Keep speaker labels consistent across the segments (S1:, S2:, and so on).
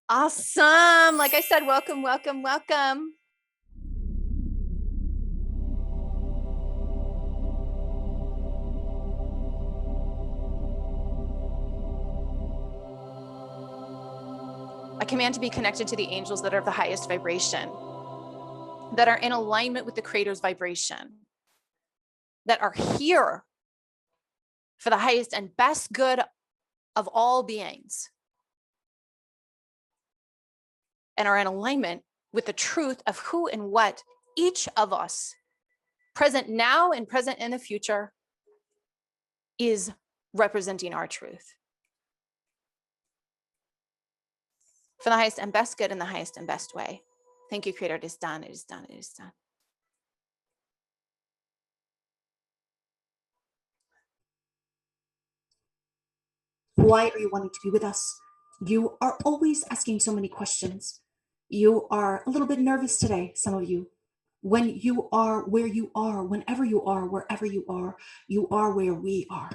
S1: Awesome. Like I said, welcome, welcome, welcome. I command to be connected to the angels that are of the highest vibration, that are in alignment with the Creator's vibration, that are here for the highest and best good of all beings, and are in alignment with the truth of who and what each of us, present now and present in the future, is representing our truth. For the highest and best good in the highest and best way. Thank you, Creator. It is done. It is done. It is done.
S2: Why are you wanting to be with us? You are always asking so many questions. You are a little bit nervous today, some of you. When you are where you are, whenever you are, wherever you are where we are.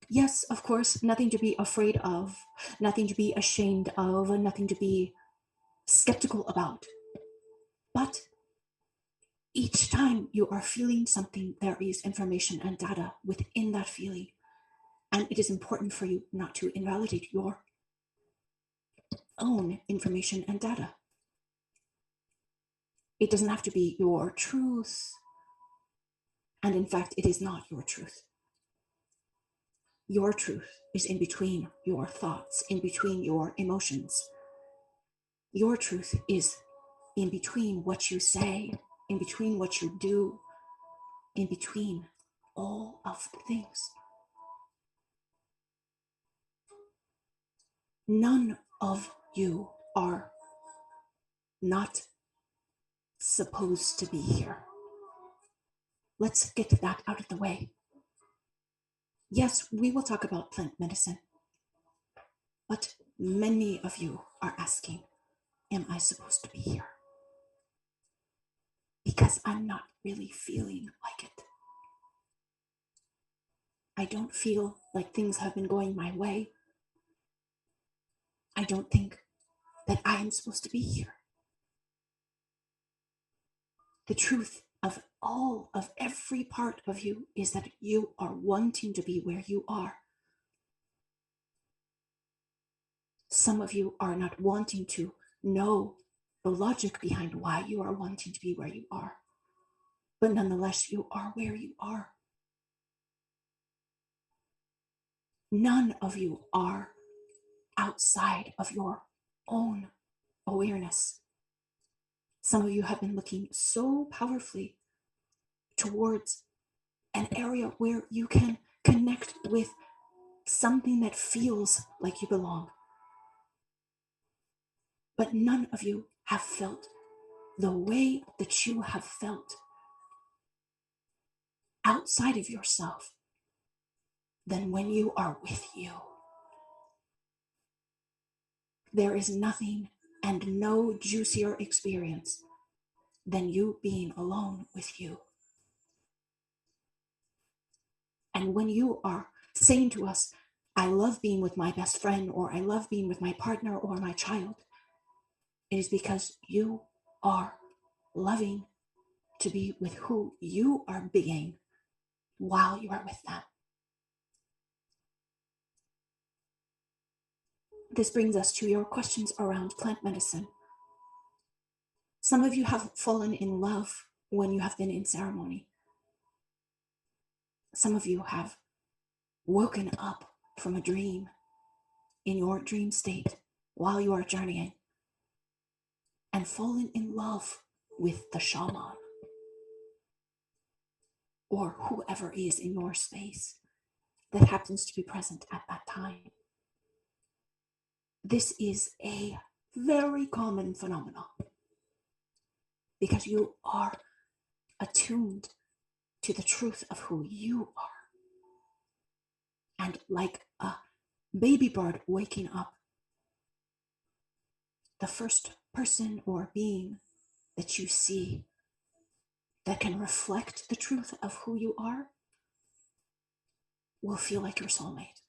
S2: Yes, of course, nothing to be afraid of, nothing to be ashamed of, nothing to be skeptical about. But each time you are feeling something, there is information and data within that feeling. And it is important for you not to invalidate your own information and data. It doesn't have to be your truth. And in fact, it is not your truth. Your truth is in between your thoughts, in between your emotions. Your truth is in between what you say, in between what you do, in between all of the things. None of you are not supposed to be here. Let's get that out of the way. Yes, we will talk about plant medicine, but many of you are asking, am I supposed to be here? Because I'm not really feeling like it. I don't feel like things have been going my way. I don't think that I am supposed to be here. The truth of every part of you is that you are wanting to be where you are. Some of you are not wanting to know the logic behind why you are wanting to be where you are. But nonetheless, you are where you are. None of you are outside of your own awareness. Some of you have been looking so powerfully towards an area where you can connect with something that feels like you belong. But none of you have felt the way that you have felt outside of yourself than when you are with you. There is nothing and no juicier experience than you being alone with you. And when you are saying to us, I love being with my best friend, or I love being with my partner or my child, it is because you are loving to be with who you are being while you are with them. This brings us to your questions around plant medicine. Some of you have fallen in love when you have been in ceremony. Some of you have woken up from a dream in your dream state while you are journeying and fallen in love with the shaman or whoever is in your space that happens to be present at that time. This is a very common phenomenon because you are attuned to the truth of who you are. And like a baby bird waking up, the first person or being that you see that can reflect the truth of who you are will feel like your soulmate.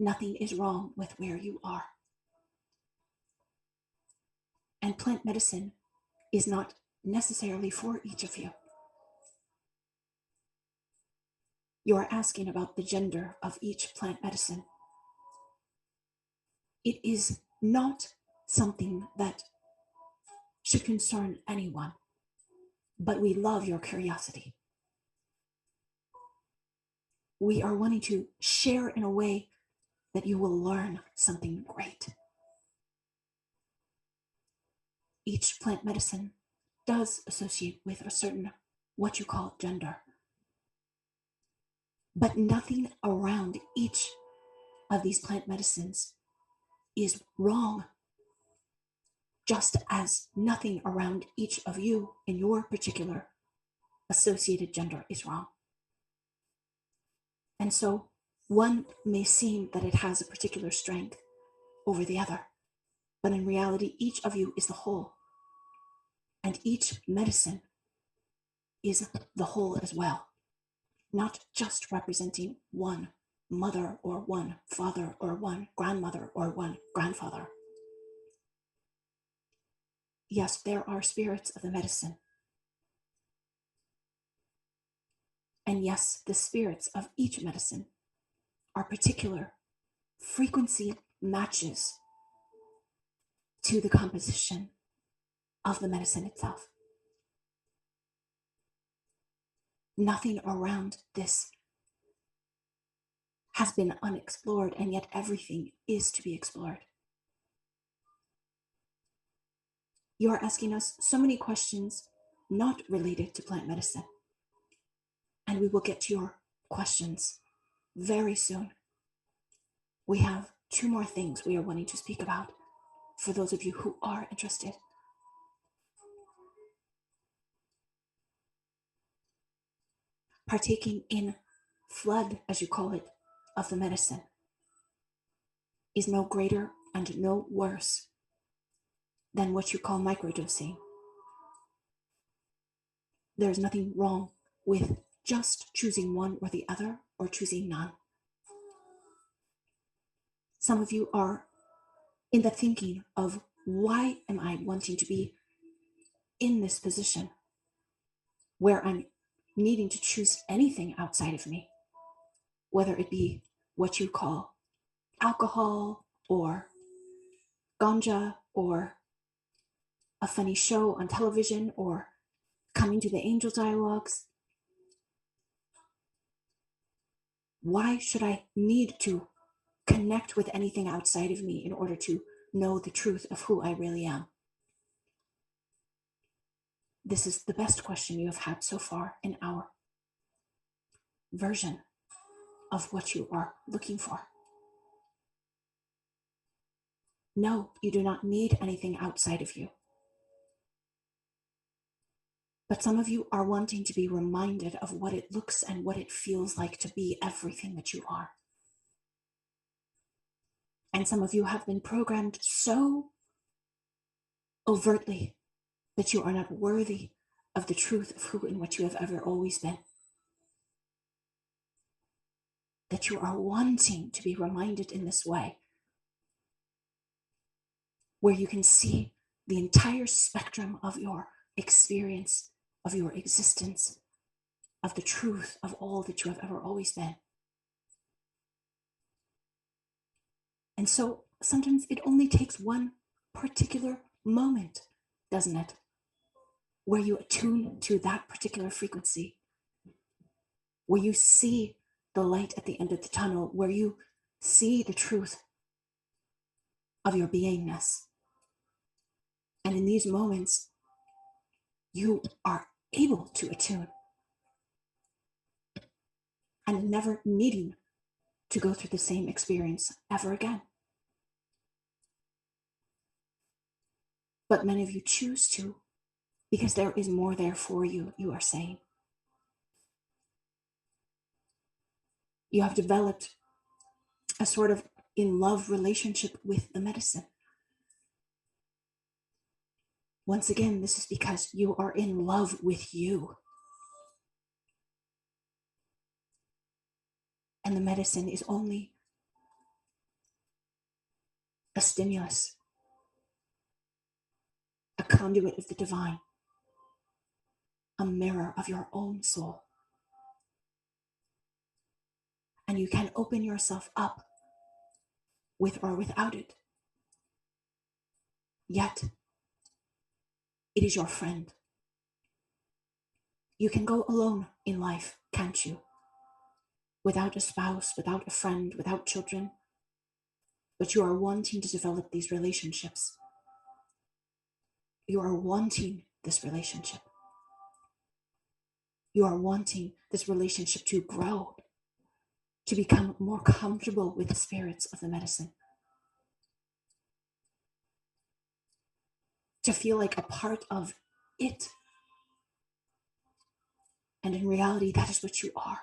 S2: nothing is wrong with where you are. And plant medicine is not necessarily for each of you. You are asking about the gender of each plant medicine. It is not something that should concern anyone, but we love your curiosity. We are wanting to share in a way that you will learn something great. Each plant medicine does associate with a certain, what you call, gender. But nothing around each of these plant medicines is wrong, just as nothing around each of you in your particular associated gender is wrong. And so one may seem that it has a particular strength over the other, but in reality, each of you is the whole, and each medicine is the whole as well, not just representing one mother or one father or one grandmother or one grandfather. Yes, there are spirits of the medicine. And yes, the spirits of each medicine are particular frequency matches to the composition of the medicine itself. Nothing around this has been unexplored, and yet everything is to be explored. You are asking us so many questions not related to plant medicine, and we will get to your questions very soon. We have 2 more things we are wanting to speak about for those of you who are interested. Partaking in flood, as you call it, of the medicine is no greater and no worse than what you call microdosing. There's nothing wrong with just choosing one or the other, or choosing none. Some of you are in the thinking of, why am I wanting to be in this position where I'm needing to choose anything outside of me, whether it be what you call alcohol or ganja or a funny show on television or coming to the angel dialogues. Why should I need to connect with anything outside of me in order to know the truth of who I really am? This is the best question you have had so far in our version of what you are looking for. No, you do not need anything outside of you. But some of you are wanting to be reminded of what it looks and what it feels like to be everything that you are. And some of you have been programmed so overtly that you are not worthy of the truth of who and what you have ever always been. That you are wanting to be reminded in this way, where you can see the entire spectrum of your experience, of your existence, of the truth of all that you have ever always been. And so sometimes it only takes one particular moment, doesn't it? Where you attune to that particular frequency, where you see the light at the end of the tunnel, where you see the truth of your beingness. And in these moments, you are able to attune and never needing to go through the same experience ever again. But many of you choose to, because there is more there for you, you are saying. You have developed a sort of in-love relationship with the medicine. Once again, this is because you are in love with you. And the medicine is only a stimulus, a conduit of the divine, a mirror of your own soul. And you can open yourself up with or without it. Yet, it is your friend. You can go alone in life, can't you? Without a spouse, without a friend, without children. But you are wanting to develop these relationships. You are wanting this relationship. You are wanting this relationship to grow, to become more comfortable with the spirits of the medicine, to feel like a part of it. And in reality, that is what you are.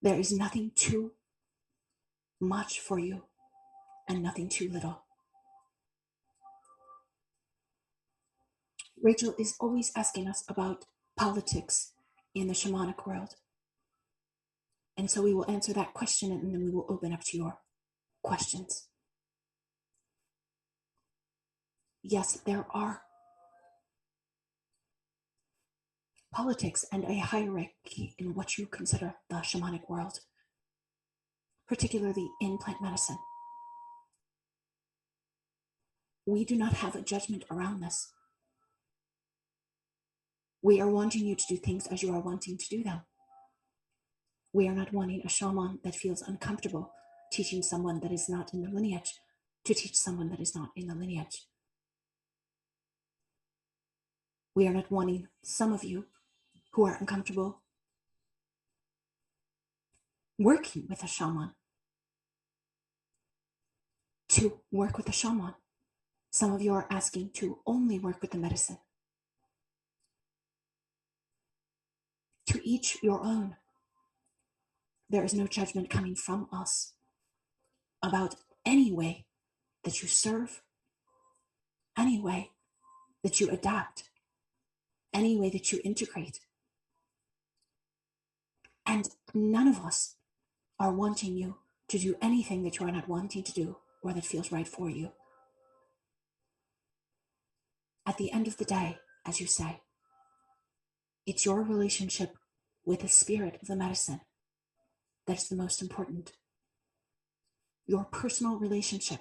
S2: There is nothing too much for you and nothing too little. Rachel is always asking us about politics in the shamanic world. And so we will answer that question and then we will open up to your questions. Yes, there are politics and a hierarchy in what you consider the shamanic world, particularly in plant medicine. We do not have a judgment around this. We are wanting you to do things as you are wanting to do them. We are not wanting a shaman that feels uncomfortable teaching someone that is not in the lineage to teach someone that is not in the lineage. We are not wanting some of you who are uncomfortable working with a shaman to work with a shaman. Some of you are asking to only work with the medicine. To each your own. There is no judgment coming from us about any way that you serve, any way that you adapt, any way that you integrate. And none of us are wanting you to do anything that you are not wanting to do or that feels right for you. At the end of the day, as you say, it's your relationship with the spirit of the medicine that is the most important. Your personal relationship.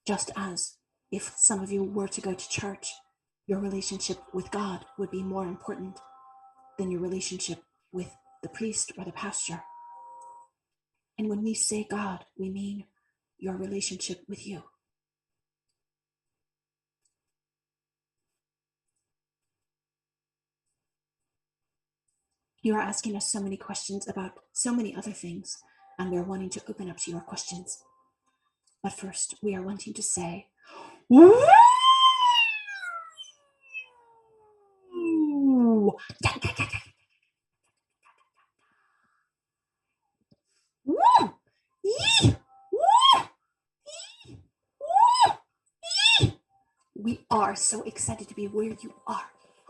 S2: Just as if some of you were to go to church, your relationship with God would be more important than your relationship with the priest or the pastor. And when we say God, we mean your relationship with you. You are asking us so many questions about so many other things, and we are wanting to open up to your questions. But first, we are wanting to say, woo! Woo! Yee! Woo! Yee! Woo! Yee! We are so excited to be where you are,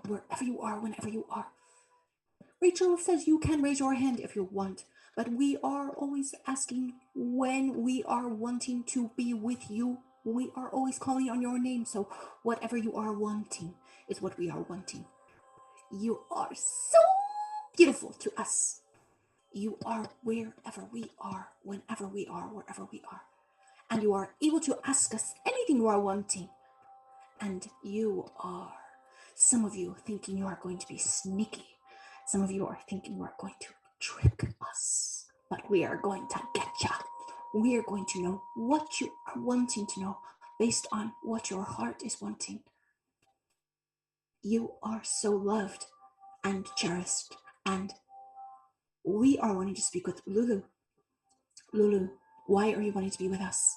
S2: wherever you are, whenever you are. Rachel says you can raise your hand if you want, but we are always asking when we are wanting to be with you. We are always calling on your name, so whatever you are wanting is what we are wanting. You are so beautiful to us. You are wherever we are, whenever we are, wherever we are. And you are able to ask us anything you are wanting. And you are, some of you thinking you are going to be sneaky. Some of you are thinking you are going to trick us. But we are going to get ya. We are going to know what you are wanting to know based on what your heart is wanting. You are so loved and cherished, and we are wanting to speak with Lulu. Lulu, why are you wanting to be with us?